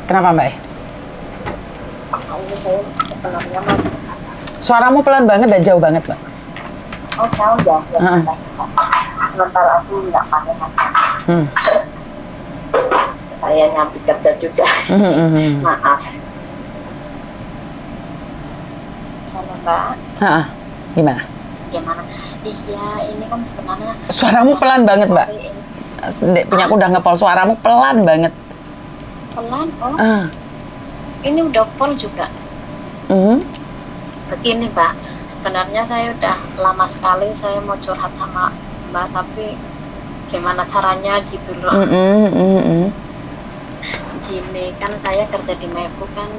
Kenapa Mbak? Ini saya sebenarnya mau. Suaramu pelan banget dan jauh banget Mbak. Oh tahu ya. Sementara aku nggak pakai masker. Saya nyambi kerja juga. Maaf. Halo Mbak. Gimana? Gimana? Iya, ini kan sebenarnya. Suaramu pelan banget Mbak. Dek punya aku udah ngepol, suaramu pelan banget. Pelan? Oh. Ini udah pol juga. Begini Mbak, sebenarnya saya udah lama sekali saya mau curhat sama Mbak, tapi gimana caranya gitu loh. Gini, kan saya kerja di Mebu kan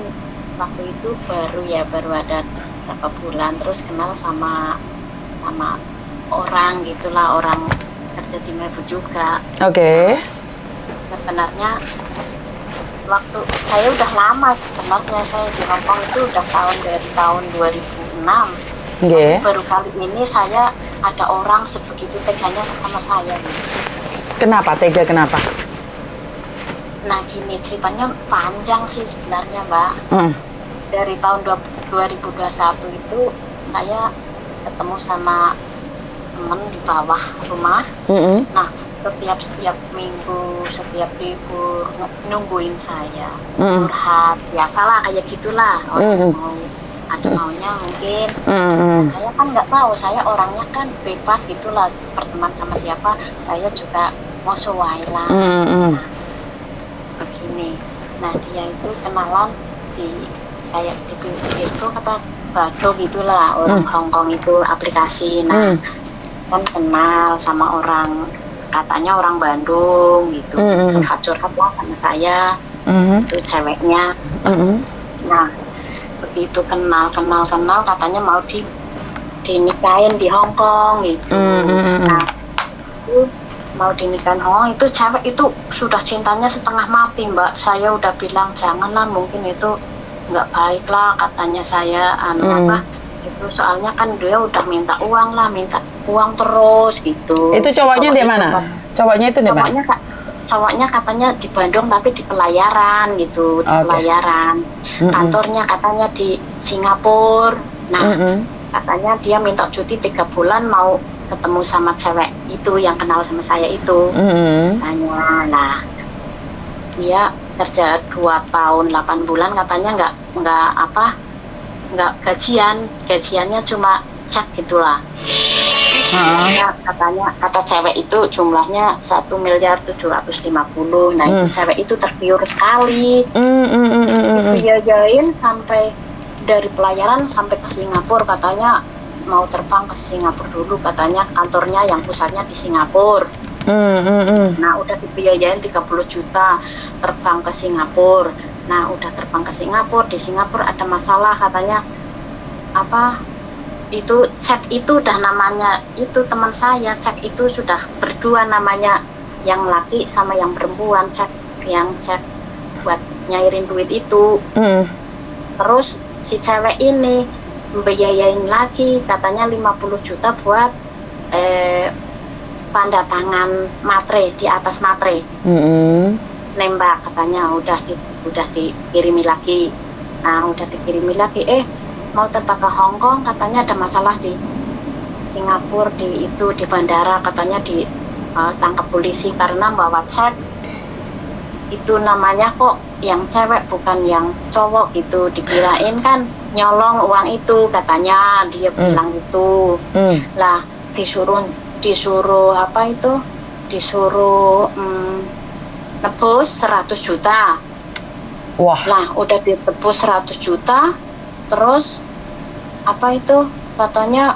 waktu itu baru ada berapa bulan, terus kenal sama orang gitulah, orang kerja di Mebu juga. Oke. Sebenarnya waktu saya udah lama sebenarnya, saya di Hongkong itu udah dari tahun 2006. Baru kali ini saya ada orang sebegitu teganya sama saya gitu. Kenapa tega, kenapa? Nah gini, ceritanya panjang sih sebenarnya Mbak. Dari tahun 2021 itu saya ketemu sama temen di bawah rumah. Nah setiap minggu, setiap libur nungguin saya curhat, biasalah kayak gitulah, orang mau ada maunya mungkin. Nah, saya kan nggak tahu, saya orangnya kan bebas gitulah, berteman sama siapa saya juga mau sesuai lah. Nah, begini, nah dia itu kenalan kayak di itu kata Bado gitulah, orang Hongkong itu aplikasi. Nah kan kenal sama orang, katanya orang Bandung gitu, curhat-curhat lah sama saya, itu ceweknya. Nah begitu kenal katanya mau dinikahin di Hongkong gitu. Nah itu mau dinikahin Hongkong, itu cewek itu sudah cintanya setengah mati Mbak. Saya udah bilang janganlah, mungkin itu nggak baik lah katanya saya, itu soalnya kan dia udah minta uang terus gitu. Itu cowoknya di mana? Cowoknya itu di mana? Cowoknya katanya di Bandung tapi di pelayaran gitu, pelayaran. Kantornya katanya di Singapura. Nah, katanya dia minta cuti 3 bulan mau ketemu sama cewek itu yang kenal sama saya itu. Tanya, nah dia kerja 2 tahun 8 bulan katanya nggak gajiannya cuma cek gitulah. Katanya kata cewek itu jumlahnya 1.750.000. Nah itu cewek itu tergiur sekali, dibiayain sampai dari pelayaran sampai ke Singapura, katanya mau terbang ke Singapura dulu, katanya kantornya yang pusatnya di Singapura. Nah udah dibiayain 30 juta terbang ke Singapura. Nah udah terbang ke Singapura, di Singapura ada masalah katanya, itu cek itu udah namanya, itu teman saya cek itu sudah berdua namanya, yang laki sama yang perempuan, cek buat nyairin duit itu. Terus si cewek ini membiayain lagi katanya 50 juta buat tanda tangan matre, di atas matre. Nembak katanya udah dikirimi lagi. Nah udah dikirimi lagi, mau terbang ke Hongkong, katanya ada masalah di Singapura, di bandara, katanya ditangkap polisi karena bawa cek itu namanya kok yang cewek bukan yang cowok, itu dikirain kan nyolong uang itu, katanya dia bilang itu. Lah disuruh nebus 100 juta. Wah. Lah udah ditebus 100 juta, terus katanya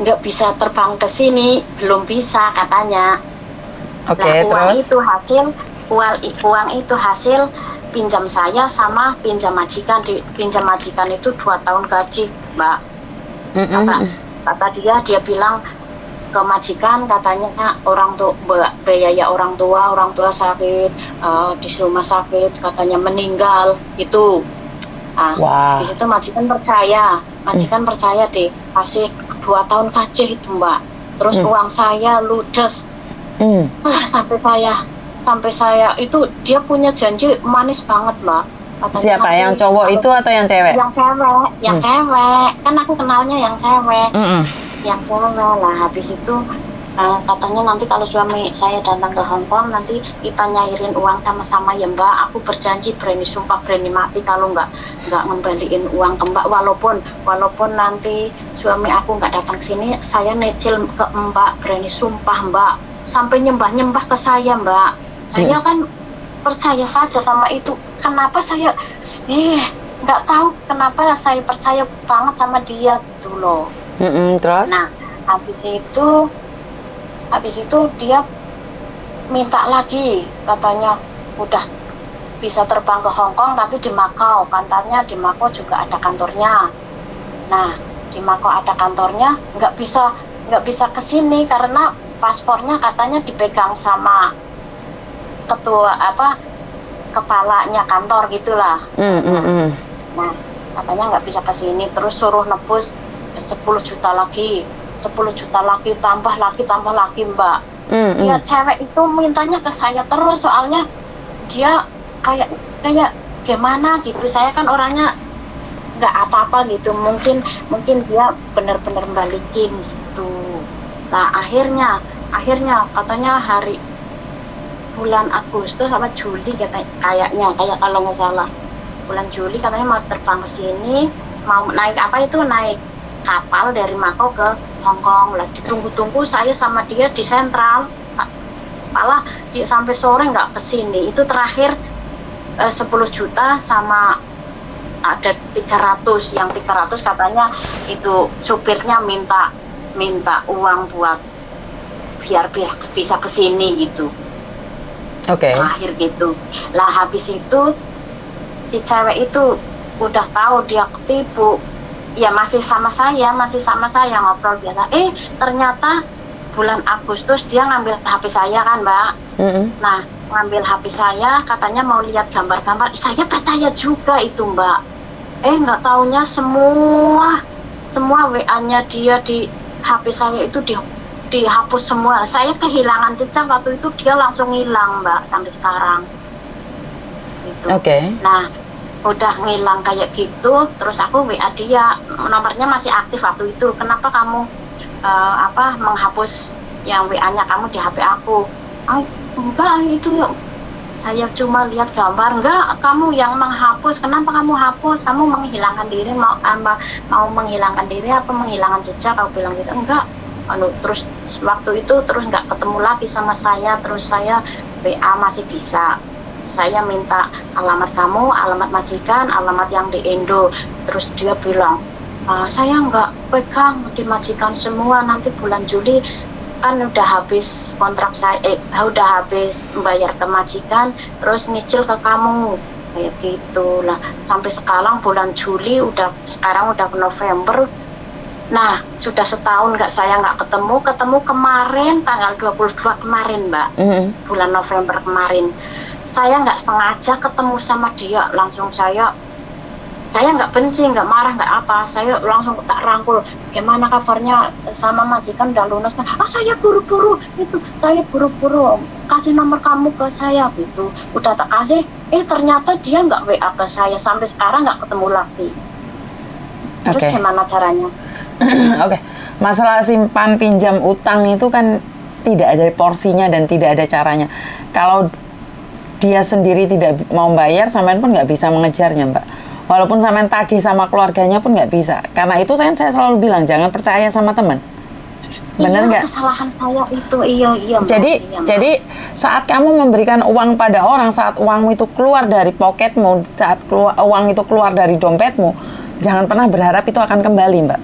nggak bisa terbang ke sini, belum bisa katanya. Uang itu hasil pinjam saya sama pinjam majikan. Pinjam majikan itu 2 tahun gaji Mbak. Kata dia bilang ke majikan, katanya biaya orang tua sakit, di rumah sakit katanya meninggal itu. Di situ majikan percaya deh, kasih 2 tahun gaji itu Mbak. Terus uang saya ludes. Sampai sampai saya itu dia punya janji manis banget Mbak. Katanya Siapa? nanti Yang cowok itu atau yang cewek? Yang cewek. Kan aku kenalnya yang cewek. Mm-mm. Yang cewek lah. Habis itu katanya nanti kalau suami saya datang ke Hong Kong nanti kita nyairin uang sama-sama ya Mbak. Aku berjanji berani sumpah berani mati kalau nggak ngembaliin uang ke Mbak, walaupun nanti suami aku nggak datang ke sini, saya necil ke Mbak, berani sumpah Mbak. Sampai nyembah-nyembah ke saya Mbak. Saya kan percaya saja sama itu. Kenapa saya nggak tahu kenapa saya percaya banget sama dia gitu loh. Terus? Nah habis itu dia minta lagi, katanya udah bisa terbang ke Hong Kong tapi di Macau, katanya di Macau juga ada kantornya. Nah di Macau ada kantornya, nggak bisa ke sini karena paspornya katanya dipegang sama kepalanya kantor gitulah. Nah katanya nggak bisa ke sini, terus suruh nebus 10 juta lagi, tambah lagi Mbak. Dia cewek itu mintanya ke saya terus, soalnya dia kayak gimana gitu. Saya kan orangnya nggak apa-apa gitu, mungkin dia benar-benar balikin gitu. Nah akhirnya katanya hari bulan Agustus sama Juli kayaknya kalau nggak salah bulan Juli katanya mau terbang ke sini, mau naik kapal dari Macau ke Hong Kong. Lah ditunggu-tunggu saya sama dia di sentral, malah sampai sore nggak kesini. Itu terakhir 10 juta sama ada 300, yang 300 katanya itu supirnya minta uang buat biar bisa kesini gitu. Terakhir gitu. Lah habis itu si cewek itu udah tahu dia ketipu, ya masih sama saya ngobrol biasa. Ternyata bulan Agustus dia ngambil HP saya kan Mbak. Nah ngambil HP saya, katanya mau lihat gambar-gambar. Saya percaya juga itu Mbak. Nggak taunya semua WA-nya dia di HP saya itu dihapus semua. Saya kehilangan jejak waktu itu, dia langsung hilang Mbak sampai sekarang gitu. Nah udah ngilang kayak gitu, terus aku WA dia, nomornya masih aktif waktu itu. Kenapa kamu menghapus yang WA-nya kamu di HP aku? Enggak, itu saya cuma lihat gambar. Enggak, kamu yang menghapus. Kenapa kamu hapus? Kamu menghilangkan diri, mau menghilangkan diri apa menghilangkan jejak? Aku bilang gitu. Enggak. Terus waktu itu terus nggak ketemu lagi sama saya. Terus saya WA masih bisa. Saya minta alamat kamu, alamat majikan, alamat yang di Indo. Terus dia bilang, saya nggak pegang di majikan semua, nanti bulan Juli kan udah habis kontrak saya, udah habis membayar ke majikan, terus nyicil ke kamu, kayak gitu lah. Sampai sekarang bulan Juli, sekarang udah November. Nah sudah setahun saya nggak ketemu kemarin tanggal 22 kemarin Mbak, bulan November kemarin. Saya nggak sengaja ketemu sama dia, langsung saya nggak benci, nggak marah, nggak apa, saya langsung tak rangkul. Gimana kabarnya sama majikan, udah lunas? Saya buru-buru kasih nomor kamu ke saya gitu. Udah tak kasih, ternyata dia nggak WA ke saya, sampai sekarang nggak ketemu lagi. Terus gimana caranya? Masalah simpan pinjam utang itu kan tidak ada porsinya dan tidak ada caranya. Kalau dia sendiri tidak mau bayar, sampean pun nggak bisa mengejarnya Mbak. Walaupun sampean tagih sama keluarganya pun nggak bisa. Karena itu saya selalu bilang, jangan percaya sama teman. Bener nggak? Kesalahan saya itu, iya Mbak. Jadi saat kamu memberikan uang pada orang, saat uangmu itu keluar dari poketmu, saat uang itu keluar dari dompetmu, jangan pernah berharap itu akan kembali Mbak.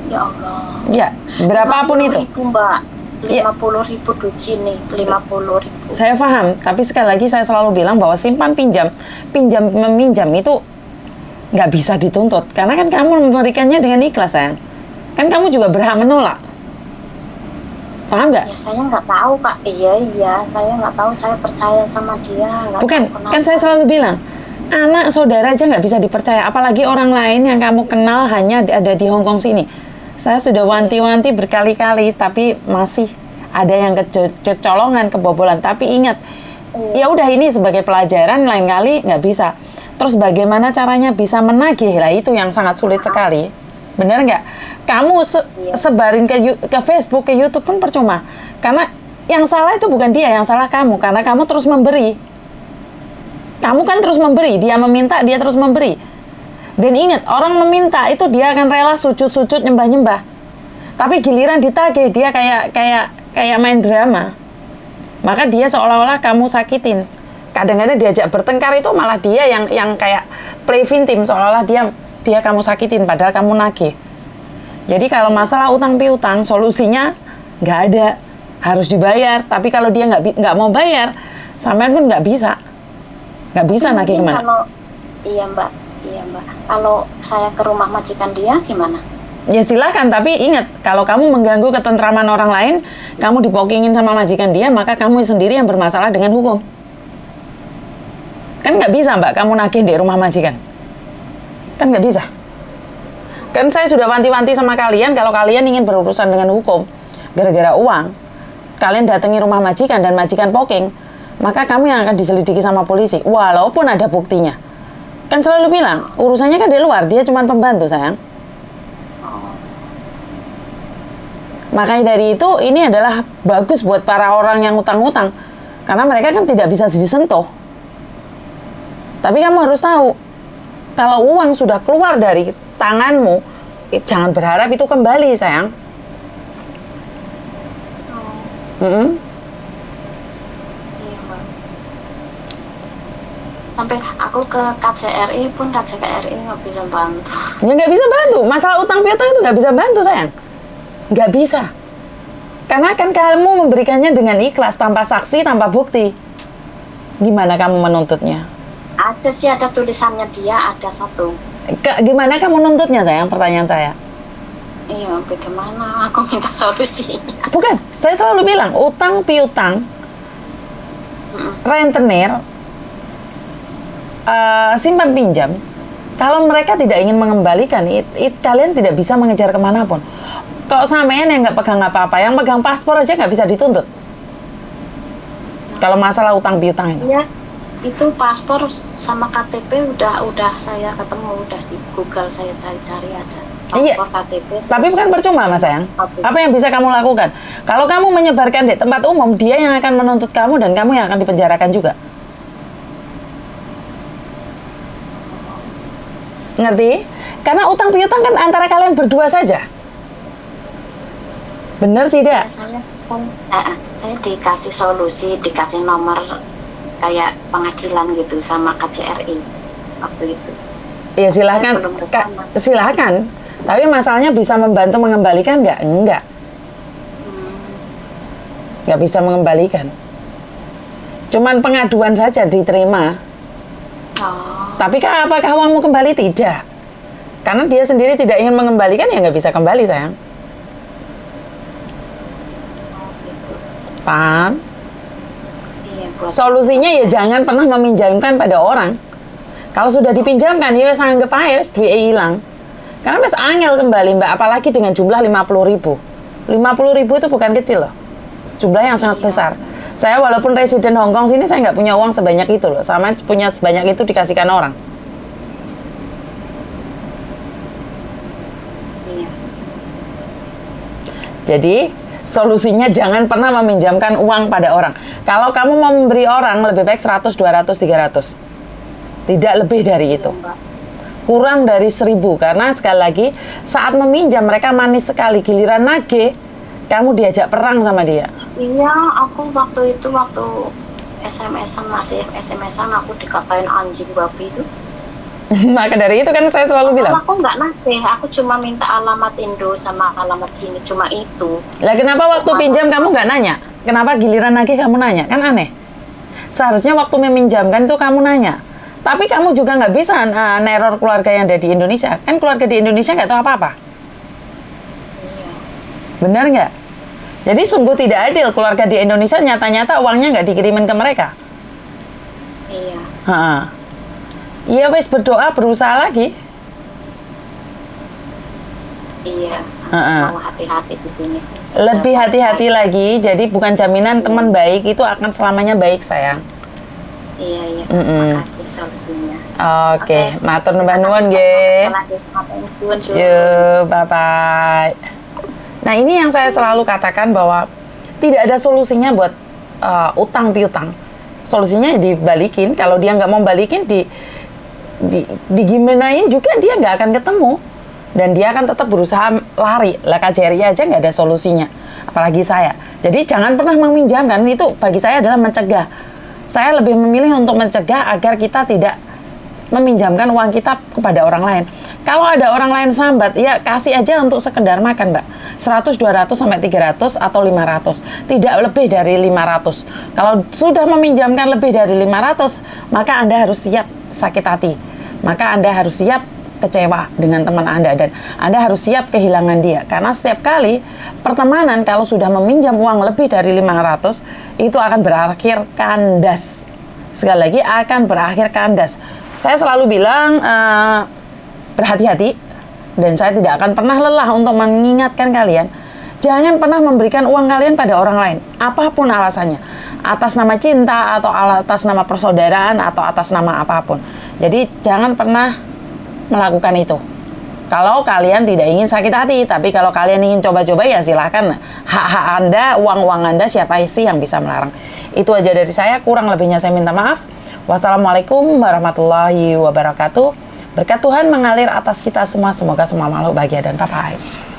Ya Allah. Ya, berapapun itu. Mbak. 50.000 di sini, 50.000. Saya paham, tapi sekali lagi saya selalu bilang bahwa simpan meminjam itu nggak bisa dituntut, karena kan kamu memberikannya dengan ikhlas sayang. Kan kamu juga berhak menolak. Paham nggak? Ya saya nggak tahu Kak. Iya, saya nggak tahu, saya percaya sama dia. Bukan, kan saya selalu bilang, anak saudara aja nggak bisa dipercaya, apalagi orang lain yang kamu kenal hanya ada di Hong Kong sini. Saya sudah wanti-wanti berkali-kali, tapi masih ada yang kecolongan, kebobolan. Tapi ingat, ya udah ini sebagai pelajaran, lain kali nggak bisa. Terus bagaimana caranya bisa menagih? Lah itu yang sangat sulit sekali. Benar nggak? Kamu sebarin ke Facebook, ke YouTube pun percuma. Karena yang salah itu bukan dia, yang salah kamu. Karena kamu terus memberi. Kamu kan terus memberi, dia meminta, dia terus memberi. Dan ingat, orang meminta itu dia akan rela sujud-sujud, nyembah-nyembah. Tapi giliran ditagih, dia kayak main drama. Maka dia seolah-olah kamu sakitin. Kadang-kadang diajak bertengkar itu malah dia yang kayak play victim, seolah-olah dia kamu sakitin, padahal kamu nagih. Jadi kalau masalah utang piutang, solusinya nggak ada, harus dibayar. Tapi kalau dia nggak mau bayar, sampean pun nggak bisa nagih kemana. Iya mbak. Kalau saya ke rumah majikan dia gimana? Ya silakan, tapi ingat, kalau kamu mengganggu ketentraman orang lain, kamu dipokingin sama majikan dia, maka kamu sendiri yang bermasalah dengan hukum. Kan nggak bisa mbak, kamu nagih di rumah majikan. Kan nggak bisa. Kan saya sudah wanti-wanti sama kalian, kalau kalian ingin berurusan dengan hukum, gara-gara uang, kalian datangi rumah majikan dan majikan poking, maka kamu yang akan diselidiki sama polisi, walaupun ada buktinya. Kan selalu bilang, urusannya kan di luar, dia cuma pembantu sayang. Makanya dari itu, ini adalah bagus buat para orang yang utang-utang. Karena mereka kan tidak bisa disentuh. Tapi kamu harus tahu, kalau uang sudah keluar dari tanganmu, jangan berharap itu kembali sayang. Sampai aku ke KJRI pun KJRI nggak bisa bantu. Ya nggak bisa bantu. Masalah utang piutang itu nggak bisa bantu sayang. Nggak bisa. Karena kan kamu memberikannya dengan ikhlas, tanpa saksi, tanpa bukti. Gimana kamu menuntutnya? Ada sih, ada tulisannya dia, ada satu. Gimana kamu menuntutnya sayang? Pertanyaan saya. Iya, bagaimana? Aku minta solusinya. Bukan, saya selalu bilang, utang piutang, rentenir, simpan pinjam, kalau mereka tidak ingin mengembalikan, kalian tidak bisa mengejar kemanapun. Kalau sampean yang nggak pegang apa-apa, yang pegang paspor aja nggak bisa dituntut. Kalau masalah utang piutang itu. Iya, itu paspor sama KTP udah saya ketemu, udah di Google saya cari-cari ada. Paspor, iya, KTP. tapi bukan percuma mas sayang. Apa yang bisa kamu lakukan? Kalau kamu menyebarkan di tempat umum, dia yang akan menuntut kamu dan kamu yang akan dipenjarakan juga. Ngerti? Karena utang piutang kan antara kalian berdua saja. Benar tidak? Ya, saya dikasih solusi, dikasih nomor kayak pengadilan gitu sama KJRI waktu itu. Ya silahkan, silahkan. Tapi masalahnya bisa membantu mengembalikan nggak? Enggak. Nggak bisa mengembalikan. Cuman pengaduan saja diterima. Tapi apakah uangmu kembali? Tidak. Karena dia sendiri tidak ingin mengembalikan, ya nggak bisa kembali sayang. Paham? Iya, solusinya ya jangan pernah meminjamkan pada orang. Kalau sudah dipinjamkan, ya sanggep aja, duitnya hilang. Karena mas angel kembali mbak, apalagi dengan jumlah 50.000. 50.000 itu bukan kecil loh. Jumlah yang sangat besar. Saya walaupun residen Hong Kong sini, saya nggak punya uang sebanyak itu loh. Sama punya sebanyak itu dikasihkan orang. Iya. Jadi solusinya jangan pernah meminjamkan uang pada orang. Kalau kamu mau memberi orang, lebih baik 100, 200, 300. Tidak lebih dari itu. Kurang dari 1.000. Karena sekali lagi, saat meminjam mereka manis sekali. Giliran nagih, kamu diajak perang sama dia. Iya, aku waktu SMS-an masih SMS-an aku dikatain anjing babi itu. Maka dari itu kan saya selalu bilang. Aku nggak nagih, aku cuma minta alamat Indo sama alamat sini, cuma itu. Lah kenapa waktu pinjam kamu nggak nanya? Kenapa giliran nagih kamu nanya? Kan aneh. Seharusnya waktu meminjamkan itu kamu nanya. Tapi kamu juga nggak bisa neror keluarga yang ada di Indonesia. Kan keluarga di Indonesia nggak tahu apa-apa. Iya. Benar nggak? Jadi sungguh tidak adil keluarga di Indonesia nyata-nyata uangnya nggak dikirimin ke mereka. Iya. Iya wes berdoa, berusaha lagi. Iya. mau hati-hati di sini. Lebih hati-hati lagi. Jadi bukan jaminan teman baik itu akan selamanya baik, sayang. Iya. Makasih solusinya. Oke, matur nuwun nggih. Yuk, bye-bye. Nah, ini yang saya selalu katakan bahwa tidak ada solusinya buat utang piutang. Solusinya dibalikin. Kalau dia nggak mau balikin, digimanain juga dia nggak akan ketemu. Dan dia akan tetap berusaha lari. Lah KJRI aja nggak ada solusinya. Apalagi saya. Jadi jangan pernah meminjamkan. Itu bagi saya adalah mencegah. Saya lebih memilih untuk mencegah agar kita tidak meminjamkan uang kita kepada orang lain. Kalau ada orang lain sambat, ya kasih aja untuk sekedar makan, Mbak. 100, 200, sampai 300 atau 500. Tidak lebih dari 500. Kalau sudah meminjamkan lebih dari 500, maka Anda harus siap sakit hati. Maka Anda harus siap kecewa dengan teman Anda dan Anda harus siap kehilangan dia. Karena setiap kali pertemanan kalau sudah meminjam uang lebih dari 500, itu akan berakhir kandas. Sekali lagi akan berakhir kandas. Saya selalu bilang berhati-hati dan saya tidak akan pernah lelah untuk mengingatkan kalian. Jangan pernah memberikan uang kalian pada orang lain, apapun alasannya. Atas nama cinta atau atas nama persaudaraan atau atas nama apapun. Jadi jangan pernah melakukan itu. Kalau kalian tidak ingin sakit hati, tapi kalau kalian ingin coba-coba ya silahkan. Hak-hak Anda, uang-uang Anda, siapa sih yang bisa melarang? Itu aja dari saya, kurang lebihnya saya minta maaf. Wassalamualaikum warahmatullahi wabarakatuh. Berkat Tuhan mengalir atas kita semua, semoga semua makhluk bahagia dan bye-bye.